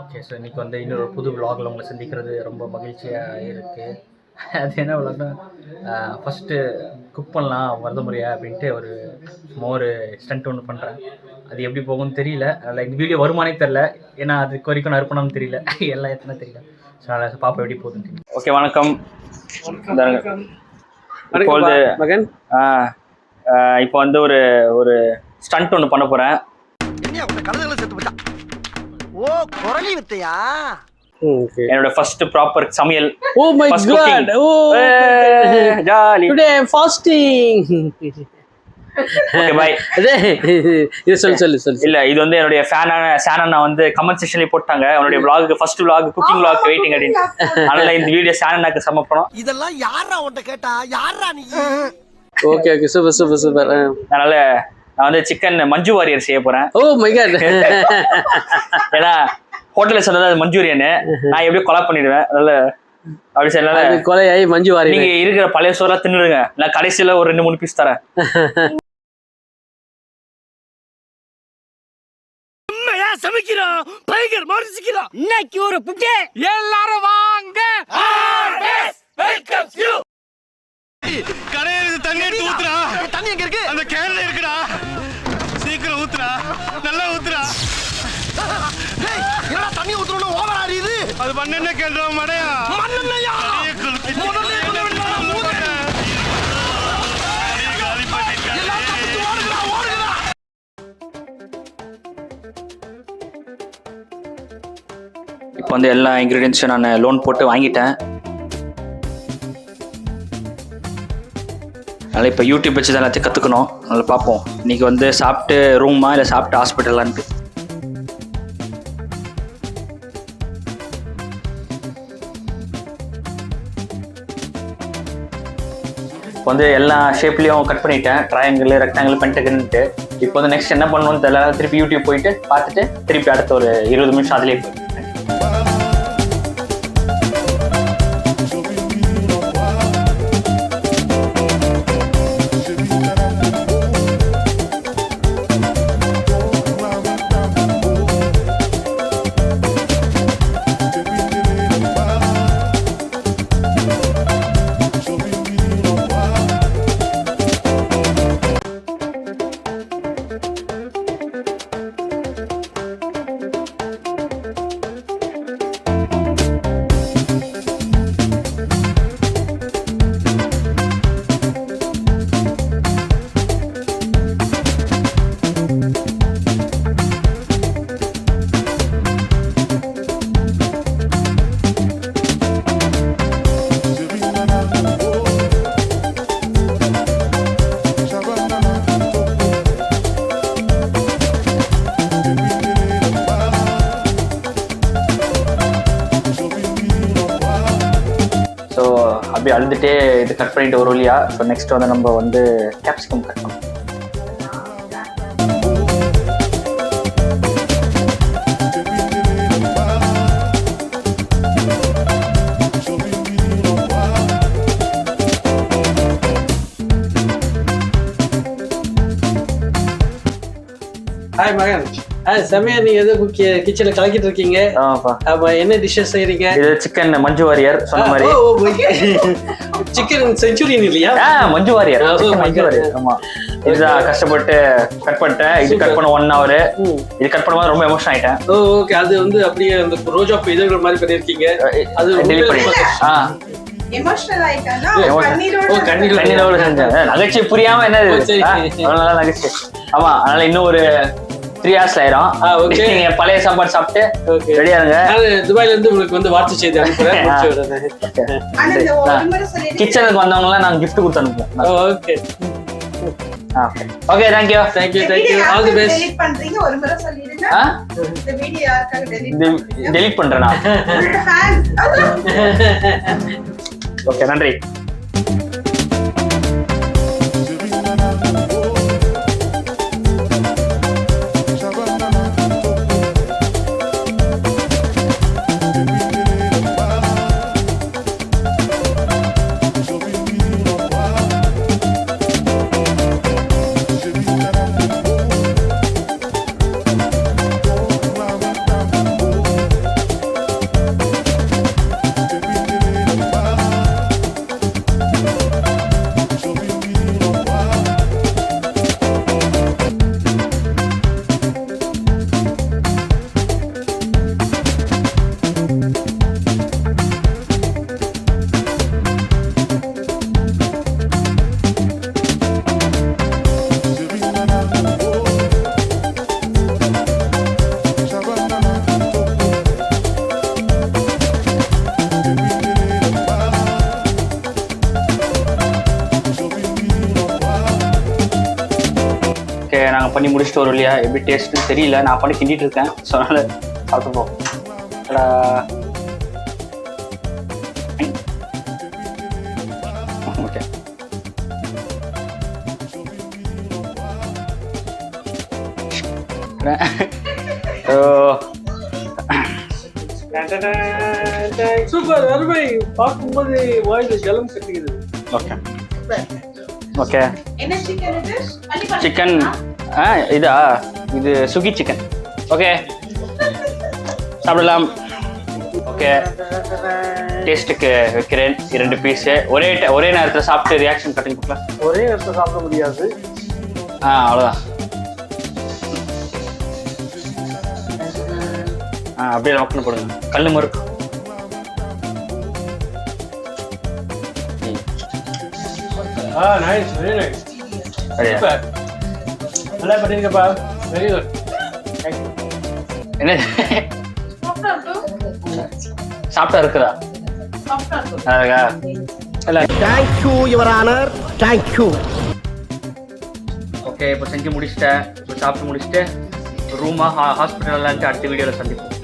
Okay. So இன்னைக்கு வந்து இன்னொரு புது விலாகில் உங்களை சந்திக்கிறது ரொம்ப மகிழ்ச்சியாக இருக்குது. அது என்ன விலாக்னா, ஃபஸ்ட்டு குக் பண்ணலாம் வருத முறையா அப்படின்ட்டு ஒரு ஸ்டண்ட் ஒன்று பண்ணுறேன். அது எப்படி போகும்னு தெரியல. அதில் இந்த வீடியோ வருமானே தெரில. ஏன்னா அதுக்கு வரைக்கும் நான் இருப்பணும்னு தெரியல. எல்லாம் எத்தனை தெரியல. ஸோ அதில் பாப்பா எப்படி போகுதுன்னு. ஓகே, வணக்கம். இப்பொழுது மகன் இப்போ வந்து ஒரு ஸ்டண்ட் ஒன்று பண்ண போகிறேன். ஓ, குரலி வித்தையா? என்னோட ஃபர்ஸ்ட் ப்ராப்பர் சமையல். Oh my god. Oh, jolly. today I'm fasting. Okay bye. இது சொல்லு இல்ல, இது வந்து என்னுடைய சேனன் வந்து கமெண்ட் செக்ஷன்ல போட்டாங்க. அவனுடைய vlog first vlog cooking vlog waiting அப்படின்னு. அதனால இந்த வீடியோ சேனனுக்கு சமர்ப்பணம். இதெல்லாம் யாரா உன்கிட்ட கேட்டா? யாரா நீ? Okay super. அதனால நான் வந்து சிக்கன் மஞ்சு வாரியர் செய்ய போறேன். Oh my god. ஏன்னா ஹோட்டல்ல சொன்னது அது மஞ்சூரியன், நான் எப்படியும் கொலை பண்ணிடுவேன். அதனால அப்படி சொன்னால கொலையாயி மஞ்சு வாரியர். நீங்க இருக்கிற பழைய சோறா தின்னுடுங்க, நான் கடைசியில ஒரு 2-3 பீஸ் தரேன். சமைக்கிறோம் பைகர் மார்சிக்கிறோம். இன்னைக்கு ஒரு புட்டே எல்லாரும் வாங்க. Welcome you. கடையில தண்ணி எடுத்து ஊத்துறா. தண்ணி எங்க இருக்கு? அந்த கேன்ல இருக்குடா. சீக்கிரம் ஊத்துறா, நல்லா ஊத்துறா. டேய், என்னடா தண்ணி ஊத்துறணும் ஓவர் ஆறியுது? அது மண்ணெண்ணெய் கேன்டா மடையா. மண்ணெண்ணெயா? முதல்ல சொல்ல வேண்டாம். ஊதுறேன். காலி பண்ணிட்டா. எல்லாம் தப்பிச்சு ஓடுங்கடா. இப்போ வந்து எல்லா இன்க்ரீடியன்ஸும் நான் லோன் போட்டு வாங்கிட்டேன். அதனால் இப்போ யூடியூப் வச்சு தான் எல்லாத்தையும் கற்றுக்கணும். அதில் பார்ப்போம் இன்றைக்கி வந்து சாப்பிட்டு ரூமா இல்லை சாப்பிட்டு ஹாஸ்பிட்டலான்ட்டு. இப்போ வந்து எல்லா ஷேப்லேயும் கட் பண்ணிட்டேன். ட்ரையாங்கிள், ரெக்டாங்கிள், பென்டகன்ட்டு. இப்போ வந்து நெக்ஸ்ட் என்ன பண்ணணும்னு தெரியல. திருப்பி யூடியூப் போயிட்டு பார்த்துட்டு திருப்பி அடுத்த ஒரு 20 நிமிஷம் அதிலே போய். அப்படி அழுதுகிட்டே இது கட் பண்ணிட்டு ஒரு வழியா. ஸோ நெக்ஸ்ட் வந்து நம்ம வந்து கேப்சிகம் கட் பண்ணோம். ஹாய் மகன். செமையா நீங்க ஏதோ கிச்சன்ல கலக்கிட்டு இருக்கீங்க. ஆமா, என்ன டிஷ்ஷஸ் செய்றீங்க? இது சிக்கன் மஞ்சு வாரியர் சொன்ன மாதிரி. சிக்கன் செஞ்சுரியன் இல்லையா? மஞ்சு வாரியர். மஞ்சு வாரியர். ஆமா, இதுதான் கஷ்டப்பட்டு கட் பண்ணிட்டேன். இது கட் பண்ண 1 hour. இது கட் பண்ணும்போது ரொம்ப எமோஷன் ஆயிட்டேன். ஓகே, அது வந்து அப்படியே அந்த ரோஜா பூ இதழ்கள் மாதிரி பண்ணிருக்கீங்க. அது டெலிட் பண்ணிட்டேன். எமோஷனல் ஆயிட்டானா கண்ணீரோட செஞ்சேன். நகைச்சுவை புரியாம என்னது நகைச்சுவை. ஆமா, அதனால இன்னும் ஒரு 3 hours ஆயிரும். ஓகே, நீங்க பழைய சாப்பாடு சாப்பிட்டு ரெடியா இருங்க. துபாயில இருந்து உங்களுக்கு வந்து வாட்ஸ்அப் செய்தி அனுப்புறேன். கிச்சனுக்கு வந்தவங்க எல்லாம் நாங்க கிஃப்ட் கொடுத்து அனுப்புவோம். Okay okay, thank you all the best. Delete பண்றீங்க, ஒரு முறை சொல்லிடுங்க. இந்த வீடியோ யாருக்காக டெலீட் பண்றேனா? ஓகே, நன்றி. ஓகே நாங்கள் பண்ணி முடிச்சுட்டு வரோம் இல்லையா, எப்படி டேஸ்ட்டுன்னு தெரியல, நான் பண்ணி கிண்டிட்டு இருக்கேன். ஸோ அதனால் சாப்பிட்டுப்போம். ஓகே சூப்பர், அருமை. பார்க்கும்போது வாயில ஜலம் கட்டுகிறது. Okay okay. என்ன சிக்கன் இது? பள்ளிப்பாளையம் சிக்கன் இதா, இது சுகி சிக்கன். ஓகே சாப்பிடலாம். ஓகே டேஸ்ட்டுக்கு வைக்கிறேன் 2 பீஸு. ஒரே நேரத்தில் சாப்பிட்டு ரியாக்ஷன் கட்டிங் கொடுக்கலாம். ஒரே இடத்துல சாப்பிட முடியாது. அவ்வளோதான். அப்படியே மக்கள் போடுங்க. கல் மறுக்கு. Nice, very nice. சரியா? நல்லா பண்ணிருக்கப்பா, வெரி குட். என்ன சாப்பிட்டா இருக்கும். சாப்பிட்டா இருக்குதா? சாப்பிட்டா இருக்கும். நல்லா இருக்கா? இல்லை. Thank you your honour, thank you. Okay இப்போ செஞ்சு முடிச்சிட்டேன். இப்போ சாப்பிட்டு முடிச்சுட்டு ரூமாக ஹாஸ்பிட்டலில் அடுத்த வீடியோவில் சந்திப்போம்.